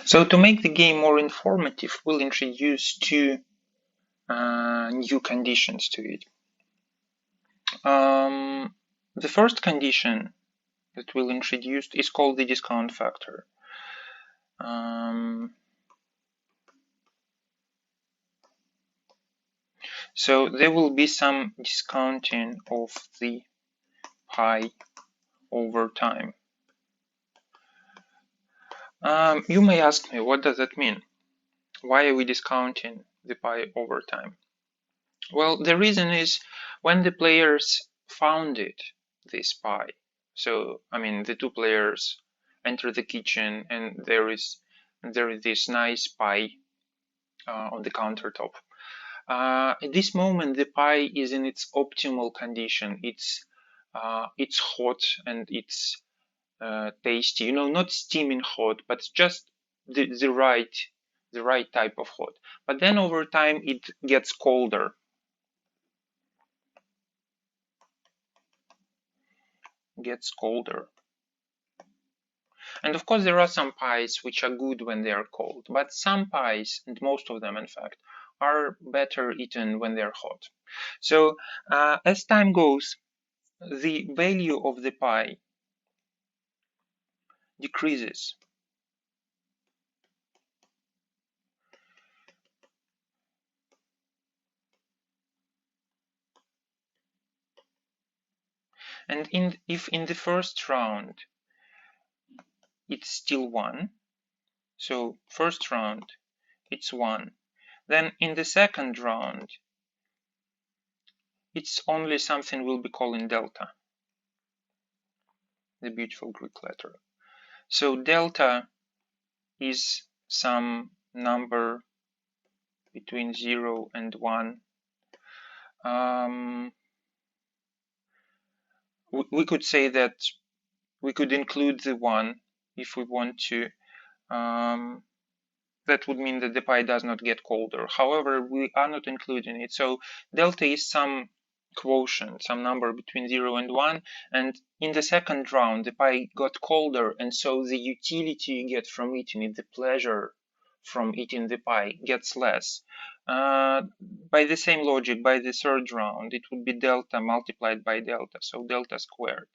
So to make the game more informative, we'll introduce two new conditions to it. The first condition that we'll introduce is called the discount factor. So there will be some discounting of the pi over time. You may ask me, what does that mean? Why are we discounting the pi over time? Well, the reason is when the players founded this pi, so I mean the two players enter the kitchen and there is this nice pi on the countertop. At this moment, the pi is in its optimal condition. It's hot and it's tasty. You know, not steaming hot, but just the right type of hot. But then over time, it gets colder. And of course, there are some pies which are good when they are cold, but some pies, and most of them in fact, are better eaten when they're hot. So as time goes, the value of the pi decreases. And if in the first round it's still 1, so first round it's 1, then in the second round it's only something we'll be calling delta, the beautiful Greek letter. So delta is some number between 0 and 1. We could say that we could include the 1 if we want to. That would mean that the pi does not get colder. However, we are not including it. So delta is some quotient, some number between 0 and 1. And in the second round, the pi got colder. And so the utility you get from eating it, the pleasure from eating the pi, gets less. By the same logic, by the third round, it would be delta multiplied by delta, so delta squared.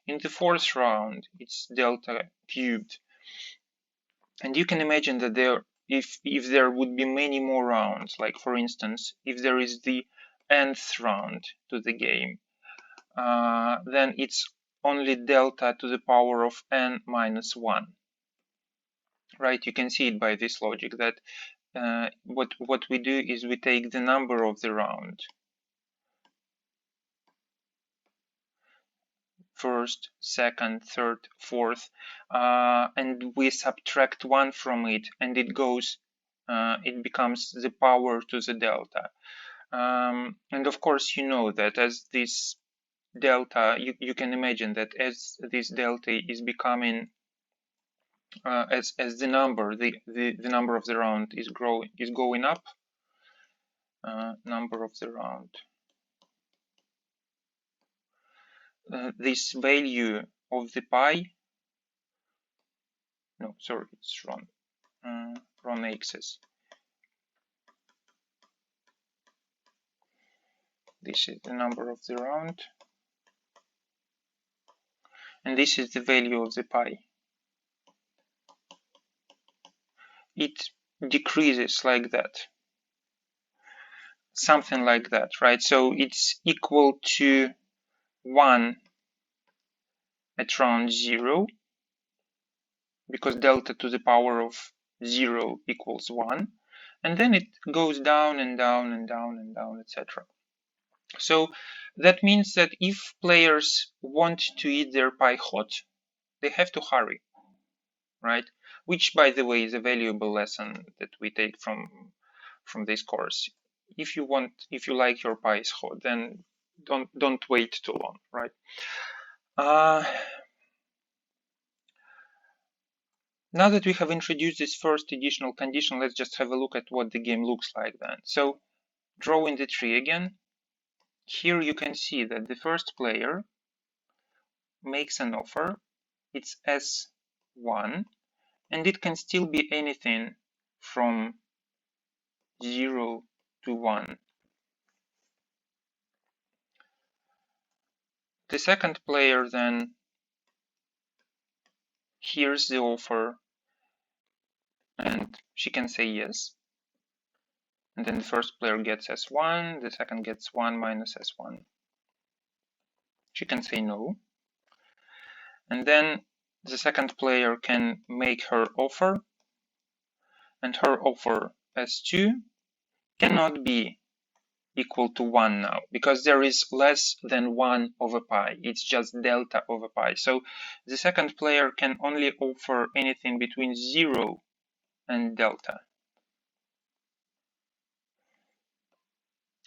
In the fourth round, it's delta cubed. And you can imagine that if there would be many more rounds, like for instance, if there is the nth round to the game, then it's only delta to the power of n minus 1. Right? You can see it by this logic that what we do is we take the number of the round, first, second, third, fourth, and we subtract 1 from it, and it goes, it becomes the power to the delta. And of course, you know that as this delta, you can imagine that as this delta is becoming, as the number, the number of the round is going up, number of the round. This value of the pi, no, sorry, it's wrong axis. This is the number of the round, and this is the value of the pi. It decreases like that, something like that, right? So it's equal to 1 at round 0, because delta to the power of 0 equals 1, and then it goes down and down and down and down, etc. So that means that if players want to eat their pi hot, they have to hurry, right? Which, by the way, is a valuable lesson that we take from this course. If you like your pies hot, then don't wait too long, right? Now that we have introduced this first additional condition, let's just have a look at what the game looks like then. So drawing the tree again, here you can see that the first player makes an offer. It's S1, and it can still be anything from 0 to 1. The second player then hears the offer and she can say yes. And then the first player gets S1, the second gets 1 minus S1. She can say no. And then the second player can make her offer, and her offer S2 cannot be equal to 1 now, because there is less than 1 over pi. It's just delta over pi. So the second player can only offer anything between 0 and delta.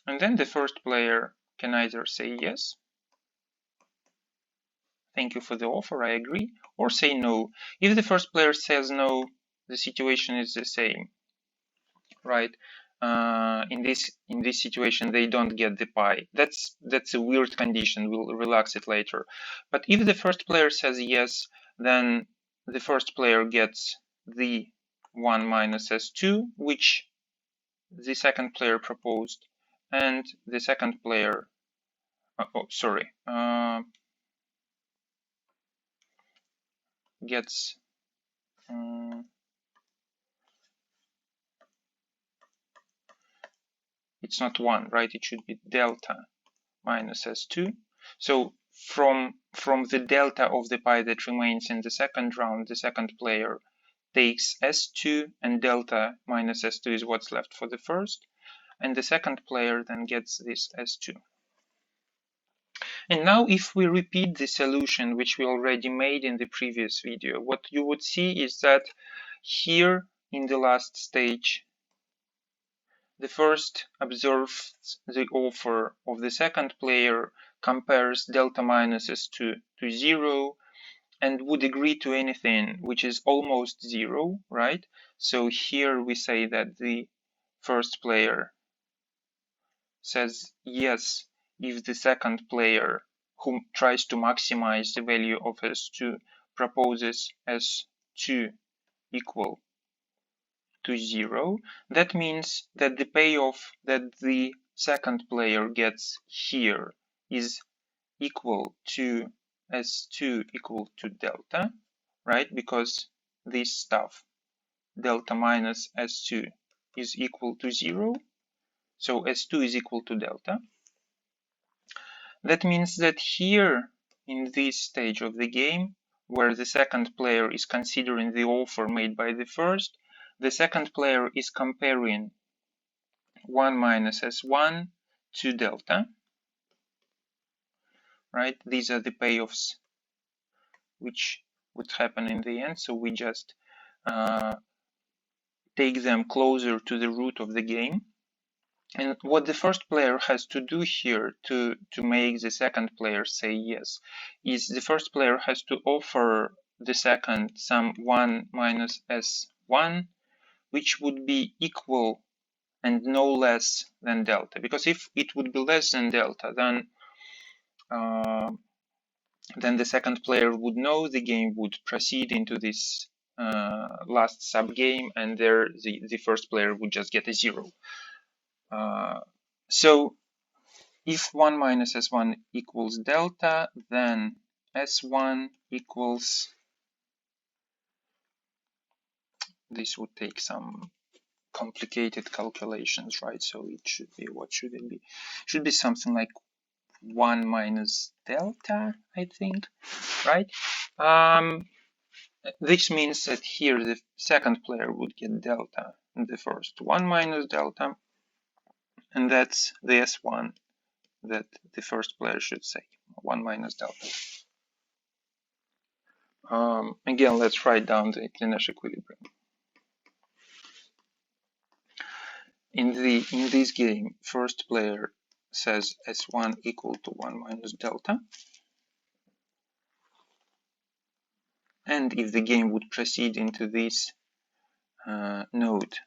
And then the first player can either say yes, thank you for the offer, I agree, or say no. If the first player says no, the situation is the same, right? In this situation, they don't get the pi. That's a weird condition. We'll relax it later. But if the first player says yes, then the first player gets the 1 minus S2, which the second player proposed, and the second player, gets it's not 1, right? It should be delta minus S2. So from the delta of the pi that remains in the second round, the second player takes S2, and delta minus S2 is what's left for the first, and the second player then gets this S2. And now if we repeat the solution which we already made in the previous video, what you would see is that here in the last stage, the first observes the offer of the second player, compares delta minuses to 0, and would agree to anything which is almost 0, right? So here we say that the first player says yes if the second player, who tries to maximize the value of S2, proposes S2 equal to 0. That means that the payoff that the second player gets here is equal to S2 equal to delta, right? Because this stuff, delta minus S2, is equal to 0. So S2 is equal to delta. That means that here in this stage of the game, where the second player is considering the offer made by the first, the second player is comparing 1 minus S1 to delta, right? These are the payoffs which would happen in the end. So we just take them closer to the root of the game. And what the first player has to do here to make the second player say yes is the first player has to offer the second some 1 minus S1, which would be equal and no less than delta. Because if it would be less than delta, then the second player would know the game would proceed into this last subgame, and there the first player would just get a 0. So if 1 minus S1 equals delta, then S1 equals, this would take some complicated calculations, right? So it should be, what should it be? It should be something like 1 minus delta, I think, right? This means that here the second player would get delta, and the first 1 minus delta, and that's the S1 that the first player should say, 1 minus delta. Again, let's write down the Nash equilibrium. In this game, first player says S1 equal to 1 minus delta. And if the game would proceed into this node,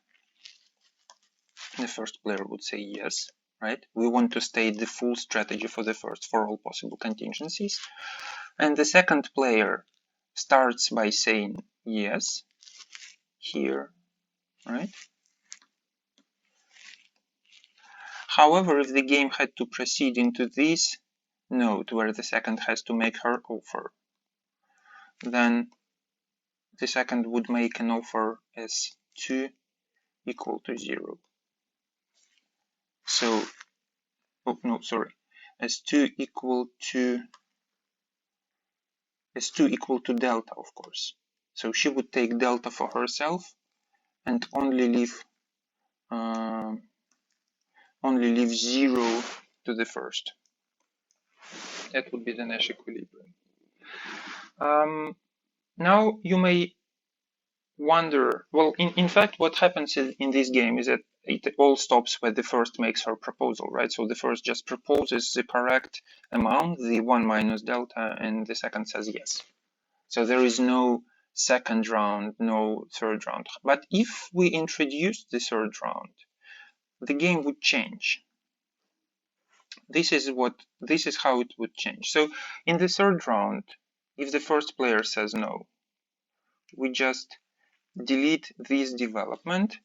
the first player would say yes, right? We want to state the full strategy for the first, for all possible contingencies. And the second player starts by saying yes. here, right? However, if the game had to proceed into this node where the second has to make her offer, then the second would make an offer as 2 equal to 0. So, oh no, sorry, as 2 equal to delta, of course. So she would take delta for herself and only leave 0 to the first. That would be the Nash equilibrium. Now you may wonder, well, in fact, what happens in this game is that it all stops when the first makes her proposal, right? So the first just proposes the correct amount, the 1 minus delta, and the second says yes. So there is no second round, no third round. But if we introduce the third round, the game would change. This is how it would change. So in the third round, if the first player says no, we just delete this development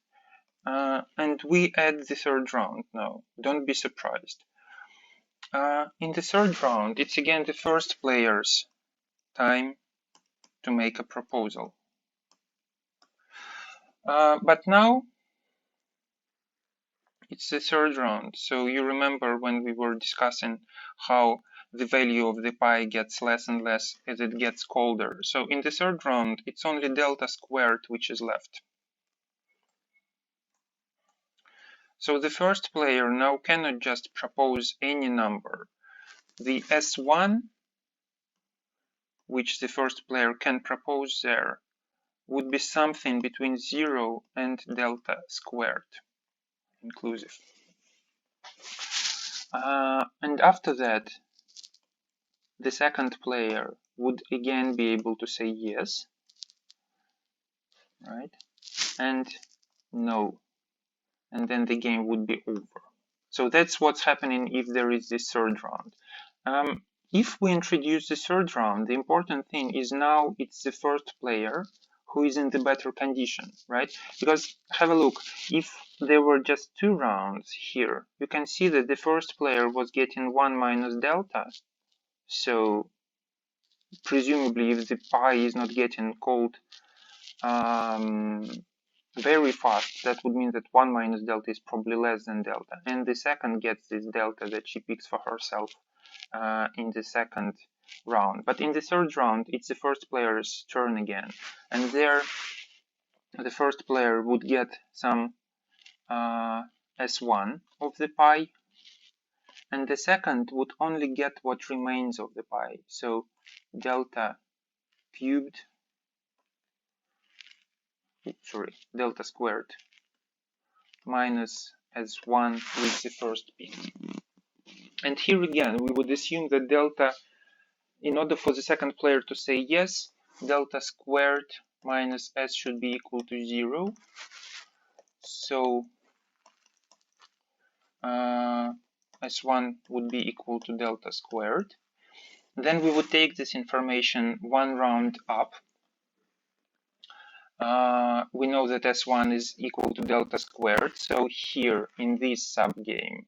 and we add the third round now. Don't be surprised. In the third round, it's again the first player's time to make a proposal. But now it's the third round. So you remember when we were discussing how the value of the pi gets less and less as it gets colder. So in the third round, it's only delta squared which is left. So the first player now cannot just propose any number. The S1, which the first player can propose there, would be something between 0 and delta squared, inclusive. And after that, the second player would again be able to say yes, right? And no. And then the game would be over. So that's what's happening if there is this third round. If we introduce the third round, the important thing is now it's the first player who is in the better condition, right? Because have a look, if there were just 2 rounds here, you can see that the first player was getting 1 minus delta. So presumably if the pi is not getting cold very fast, that would mean that 1 minus delta is probably less than delta. And the second gets this delta that she picks for herself in the second round. But in the third round, it's the first player's turn again. And there, the first player would get some S1 of the pi. And the second would only get what remains of the pi. So delta cubed, delta squared minus S1 with the first pick. And here again, we would assume that delta, in order for the second player to say yes, delta squared minus S should be equal to 0. So S1 would be equal to delta squared. Then we would take this information 1 round up. We know that S1 is equal to delta squared. So here in this subgame,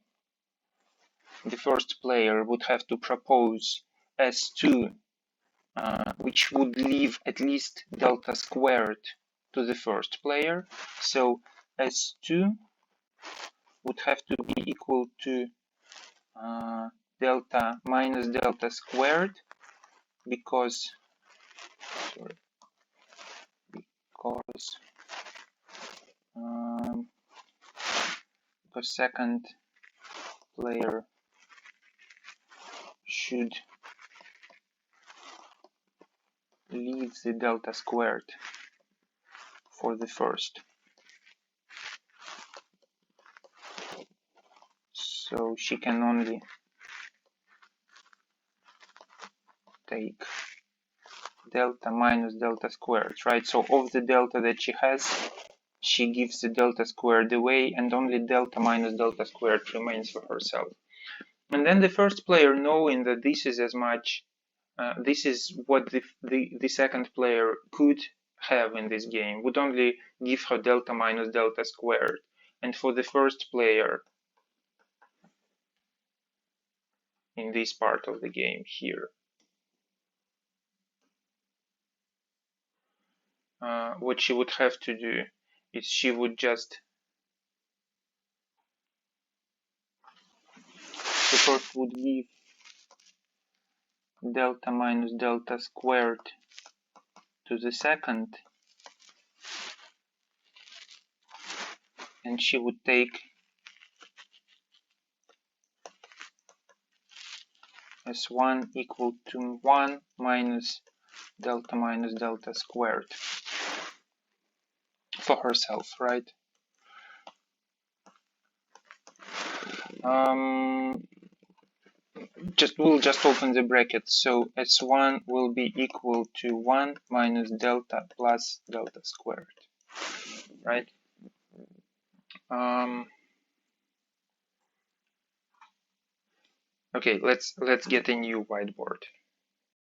the first player would have to propose S2, which would leave at least delta squared to the first player. So S2 would have to be equal to delta minus delta squared because second player should leave the delta squared for the first. So she can only take delta minus delta squared, right? So of the delta that she has, she gives the delta squared away and only delta minus delta squared remains for herself. And then the first player, knowing that this is as much, this is what the second player could have in this game would only give her delta minus delta squared. And for the first player in this part of the game here, what she would have to do is she would just the first would give delta minus delta squared to the second, and she would take S1 equal to 1 minus delta squared for herself, right? We'll just open the brackets. So S1 will be equal to 1 minus delta plus delta squared, right? Okay, let's get a new whiteboard.